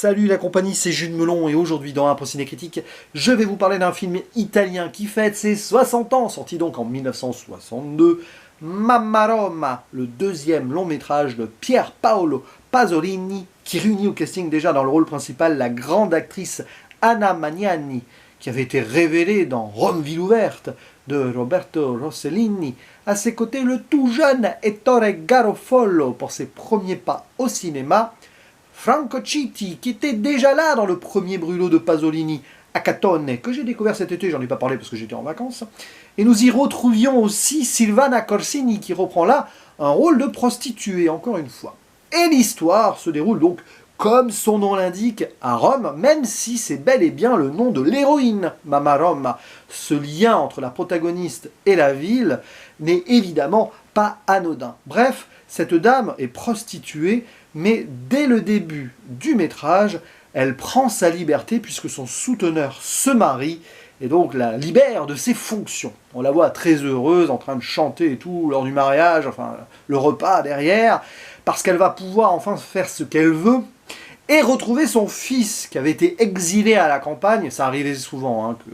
Salut la compagnie, c'est Jules Melon et aujourd'hui dans Impro Ciné Critique, je vais vous parler d'un film italien qui fête ses 60 ans, sorti donc en 1962, Mamma Roma, le deuxième long métrage de Pier Paolo Pasolini, qui réunit au casting déjà dans le rôle principal la grande actrice Anna Magnani, qui avait été révélée dans Rome ville ouverte de Roberto Rossellini, à ses côtés le tout jeune Ettore Garofolo pour ses premiers pas au cinéma, Franco Citti, qui était déjà là dans le premier brûlot de Pasolini, à Catone, que j'ai découvert cet été, j'en ai pas parlé parce que j'étais en vacances. Et nous y retrouvions aussi Silvana Corsini, qui reprend là un rôle de prostituée, encore une fois. Et l'histoire se déroule donc, comme son nom l'indique, à Rome, même si c'est bel et bien le nom de l'héroïne, Mamma Roma. Ce lien entre la protagoniste et la ville n'est évidemment pas anodin. Bref, cette dame est prostituée, mais dès le début du métrage, elle prend sa liberté puisque son souteneur se marie et donc la libère de ses fonctions. On la voit très heureuse, en train de chanter et tout lors du mariage, enfin le repas derrière, parce qu'elle va pouvoir enfin faire ce qu'elle veut et retrouver son fils qui avait été exilé à la campagne. Ça arrivait souvent que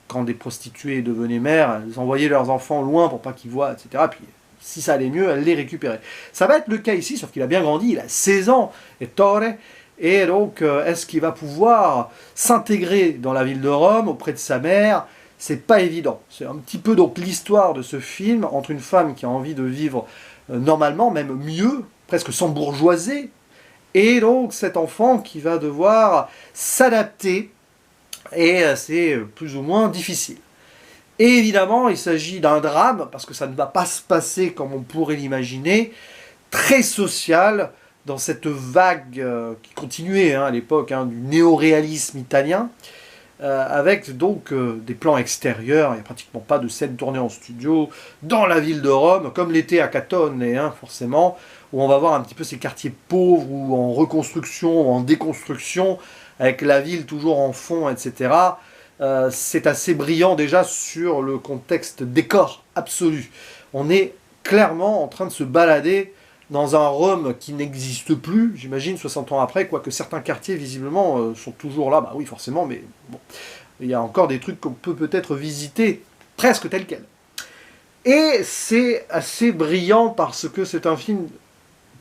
quand des prostituées devenaient mères, elles envoyaient leurs enfants loin pour pas qu'ils voient, etc. Puis si ça allait mieux, elle les récupérait. Ça va être le cas ici, sauf qu'il a bien grandi, il a 16 ans, Ettore, et donc est-ce qu'il va pouvoir s'intégrer dans la ville de Rome auprès de sa mère? C'est pas évident. C'est un petit peu donc l'histoire de ce film entre une femme qui a envie de vivre normalement, même mieux, presque sans bourgeoiser, et donc cet enfant qui va devoir s'adapter, et c'est plus ou moins difficile. Et évidemment, il s'agit d'un drame, parce que ça ne va pas se passer comme on pourrait l'imaginer, très social, dans cette vague qui continuait à l'époque du néoréalisme italien, avec donc des plans extérieurs. Il n'y a pratiquement pas de scène tournée en studio, dans la ville de Rome, comme l'était à Catone, forcément, où on va voir un petit peu ces quartiers pauvres, ou en reconstruction, ou en déconstruction, avec la ville toujours en fond, etc., c'est assez brillant déjà sur le contexte décor absolu. On est clairement en train de se balader dans un Rome qui n'existe plus, j'imagine, 60 ans après, quoique certains quartiers, visiblement, sont toujours là. Bah oui, forcément, mais bon, il y a encore des trucs qu'on peut peut-être visiter presque tels quels. Et c'est assez brillant parce que c'est un film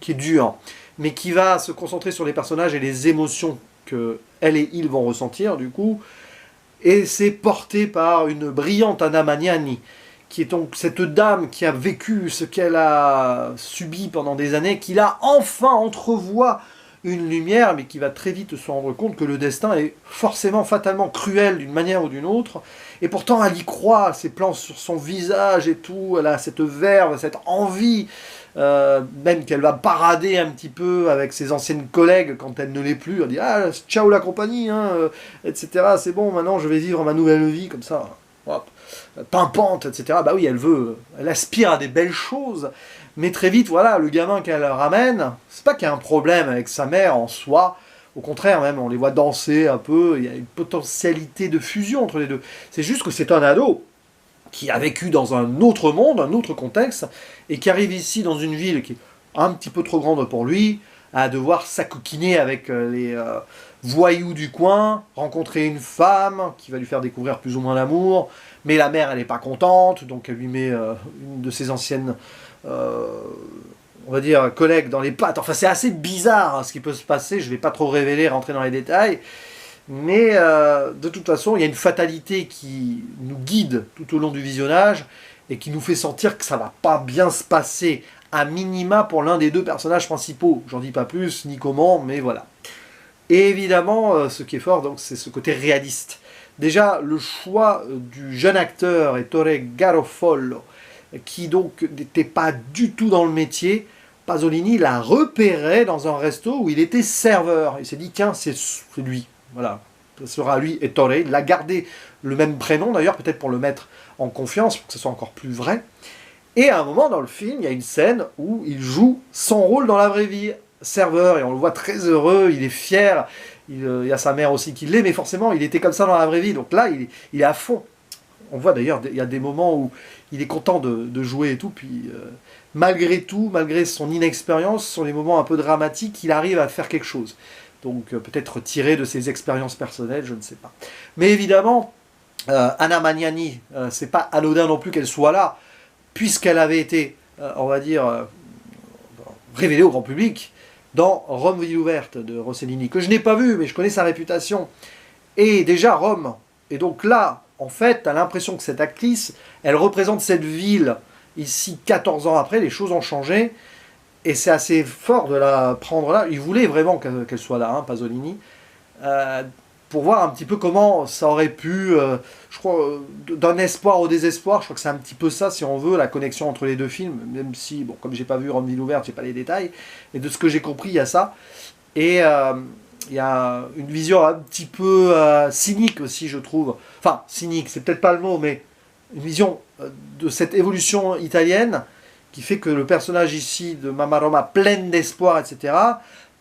qui est dur, mais qui va se concentrer sur les personnages et les émotions que elle et ils vont ressentir, du coup. Et c'est porté par une brillante Anna Magnani, qui est donc cette dame qui a vécu ce qu'elle a subi pendant des années, qui là enfin entrevoit une lumière, mais qui va très vite se rendre compte que le destin est forcément fatalement cruel d'une manière ou d'une autre. Et pourtant elle y croit, ses plans sur son visage et tout, elle a cette verve, cette envie, même qu'elle va parader un petit peu avec ses anciennes collègues quand elle ne l'est plus. Elle dit « Ah, ciao la compagnie, etc. C'est bon, maintenant je vais vivre ma nouvelle vie, comme ça, hop, pimpante, etc. » Bah oui, elle aspire à des belles choses, mais très vite, voilà, le gamin qu'elle ramène, c'est pas qu'il y a un problème avec sa mère en soi, au contraire même, on les voit danser un peu, il y a une potentialité de fusion entre les deux. C'est juste que c'est un ado qui a vécu dans un autre monde, un autre contexte, et qui arrive ici dans une ville qui est un petit peu trop grande pour lui, à devoir s'acoquiner avec les voyous du coin, rencontrer une femme qui va lui faire découvrir plus ou moins l'amour, mais la mère elle n'est pas contente, donc elle lui met une de ses anciennes, on va dire, collègues dans les pattes. Enfin c'est assez bizarre ce qui peut se passer, je ne vais pas trop révéler, rentrer dans les détails, mais de toute façon, il y a une fatalité qui nous guide tout au long du visionnage et qui nous fait sentir que ça va pas bien se passer, à minima pour l'un des deux personnages principaux. J'en dis pas plus, ni comment, mais voilà. Et évidemment, ce qui est fort, donc, c'est ce côté réaliste. Déjà, le choix du jeune acteur, Ettore Garofolo, qui donc n'était pas du tout dans le métier, Pasolini l'a repéré dans un resto où il était serveur. Il s'est dit, tiens, c'est lui. Voilà, ce sera lui, Ettore. Il a gardé le même prénom d'ailleurs, peut-être pour le mettre en confiance, pour que ce soit encore plus vrai. Et à un moment dans le film, il y a une scène où il joue son rôle dans la vraie vie, serveur, et on le voit très heureux, il est fier, il y a sa mère aussi qui l'est, mais forcément il était comme ça dans la vraie vie, donc là il est à fond. On voit d'ailleurs, il y a des moments où il est content de jouer et tout, puis malgré tout, malgré son inexpérience, sur les moments un peu dramatiques, il arrive à faire quelque chose. donc peut-être tiré de ses expériences personnelles, je ne sais pas. Mais évidemment, Anna Magnani, c'est pas anodin non plus qu'elle soit là, puisqu'elle avait été, on va dire, révélée au grand public dans Rome, ville ouverte de Rossellini, que je n'ai pas vu, mais je connais sa réputation. Et déjà, Rome. Et donc là, en fait, tu as l'impression que cette actrice, elle représente cette ville, ici, 14 ans après, les choses ont changé, et c'est assez fort de la prendre là. Il voulait vraiment qu'elle soit là, hein, Pasolini, pour voir un petit peu comment ça aurait pu, je crois, d'un espoir au désespoir, je crois que c'est un petit peu ça, si on veut, la connexion entre les deux films, même si, bon, comme j'ai pas vu Rome, ville ouverte, j'ai pas les détails, mais de ce que j'ai compris, il y a ça. Et il y a une vision un petit peu cynique aussi, je trouve. Enfin, cynique, c'est peut-être pas le mot, mais une vision de cette évolution italienne qui fait que le personnage ici de Mamma Roma, pleine d'espoir, etc.,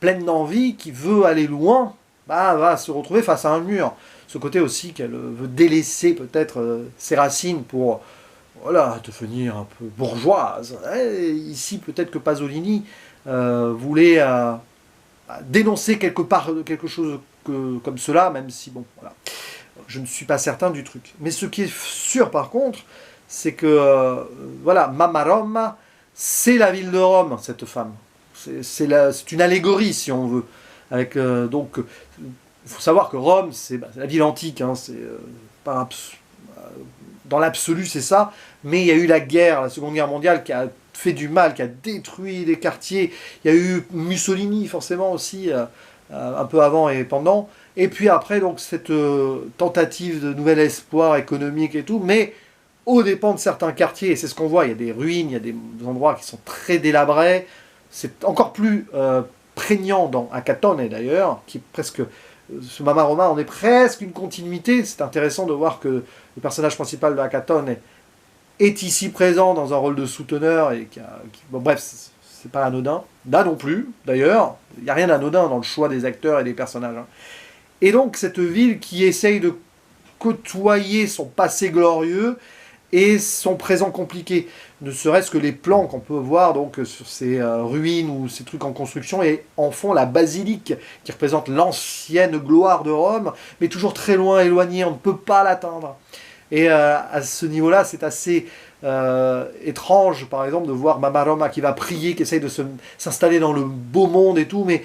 pleine d'envie, qui veut aller loin, bah, va se retrouver face à un mur. Ce côté aussi qu'elle veut délaisser peut-être ses racines pour voilà, devenir un peu bourgeoise. Et ici, peut-être que Pasolini voulait dénoncer quelque chose comme cela, même si, bon, voilà, je ne suis pas certain du truc. Mais ce qui est sûr, par contre, c'est que, voilà, Mamma Roma, c'est la ville de Rome, cette femme. C'est une allégorie, si on veut. Avec, donc, il faut savoir que Rome, c'est la ville antique, hein, dans l'absolu, c'est ça, mais il y a eu la guerre, la Seconde Guerre mondiale, qui a fait du mal, qui a détruit les quartiers. Il y a eu Mussolini, forcément, aussi, un peu avant et pendant. Et puis après, donc, cette tentative de nouvel espoir économique et tout, mais aux dépens de certains quartiers, et c'est ce qu'on voit, il y a des ruines, il y a des endroits qui sont très délabrés. C'est encore plus prégnant à Catone, d'ailleurs, qui est presque... Ce Mamma Roma, on est presque une continuité. C'est intéressant de voir que le personnage principal de Catone est ici présent dans un rôle de souteneur, et bon, bref, c'est pas anodin. Là non plus, d'ailleurs, il n'y a rien d'anodin dans le choix des acteurs et des personnages. Hein. Et donc, cette ville qui essaye de côtoyer son passé glorieux et son présent compliqué. Ne serait-ce que les plans qu'on peut voir donc sur ces ruines ou ces trucs en construction, et en fond la basilique qui représente l'ancienne gloire de Rome, mais toujours très loin, éloigné, on ne peut pas l'atteindre. Et à ce niveau-là, c'est assez étrange, par exemple, de voir Mamma Roma qui va prier, qui essaye de s'installer dans le beau monde et tout, mais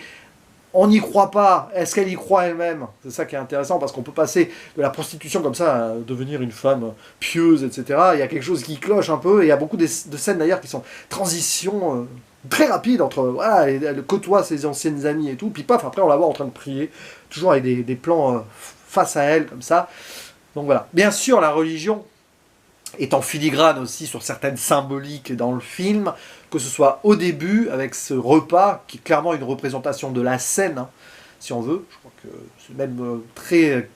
on n'y croit pas. Est-ce qu'elle y croit elle-même? C'est ça qui est intéressant, parce qu'on peut passer de la prostitution comme ça à devenir une femme pieuse, etc. Il y a quelque chose qui cloche un peu, et il y a beaucoup de scènes d'ailleurs qui sont transitions très rapides entre... Voilà, elle côtoie ses anciennes amies et tout, puis paf, après on la voit en train de prier, toujours avec des plans face à elle, comme ça. Donc voilà. Bien sûr, la religion est en filigrane aussi sur certaines symboliques dans le film, que ce soit au début, avec ce repas, qui est clairement une représentation de la scène, hein, si on veut. Je crois que c'est même très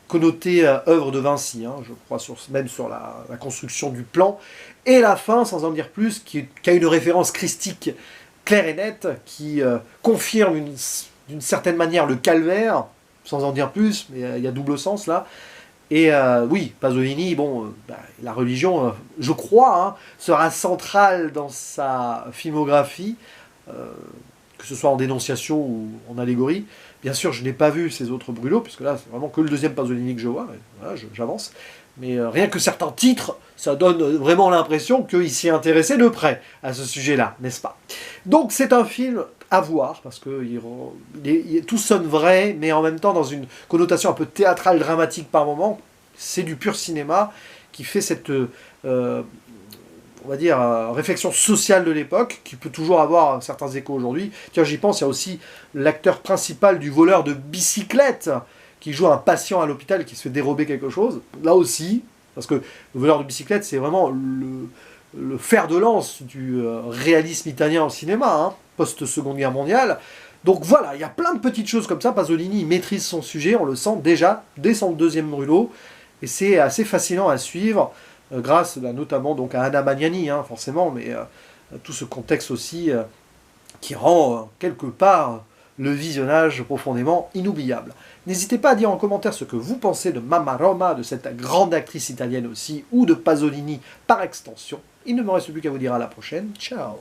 connoté œuvre de Vinci, hein, je crois, même sur la construction du plan. Et la fin, sans en dire plus, qui a une référence christique claire et nette, qui confirme d'une certaine manière le calvaire, sans en dire plus, mais il y a double sens là. Et oui, Pasolini, bon, la religion, je crois, hein, sera centrale dans sa filmographie, que ce soit en dénonciation ou en allégorie. Bien sûr, je n'ai pas vu ces autres brûlots, puisque là, c'est vraiment que le deuxième Pasolini que je vois, voilà, j'avance. Mais rien que certains titres, ça donne vraiment l'impression qu'il s'y est intéressé de près à ce sujet-là, n'est-ce pas? Donc c'est un film à voir, parce que tout sonne vrai, mais en même temps dans une connotation un peu théâtrale, dramatique par moment. C'est du pur cinéma qui fait cette, on va dire, réflexion sociale de l'époque, qui peut toujours avoir certains échos aujourd'hui. Tiens, j'y pense, il y a aussi l'acteur principal du voleur de bicyclette, qui joue un patient à l'hôpital et qui se fait dérober quelque chose. Là aussi, parce que le voleur de bicyclette, c'est vraiment le fer de lance du réalisme italien au cinéma, hein, post-Seconde Guerre mondiale. Donc voilà, il y a plein de petites choses comme ça. Pasolini maîtrise son sujet, on le sent déjà dès son deuxième brûlot, et c'est assez fascinant à suivre, grâce notamment donc, à Anna Magnani, hein, forcément, mais à tout ce contexte aussi qui rend quelque part le visionnage profondément inoubliable. N'hésitez pas à dire en commentaire ce que vous pensez de Mamma Roma, de cette grande actrice italienne aussi, ou de Pasolini par extension. Il ne me reste plus qu'à vous dire à la prochaine. Ciao!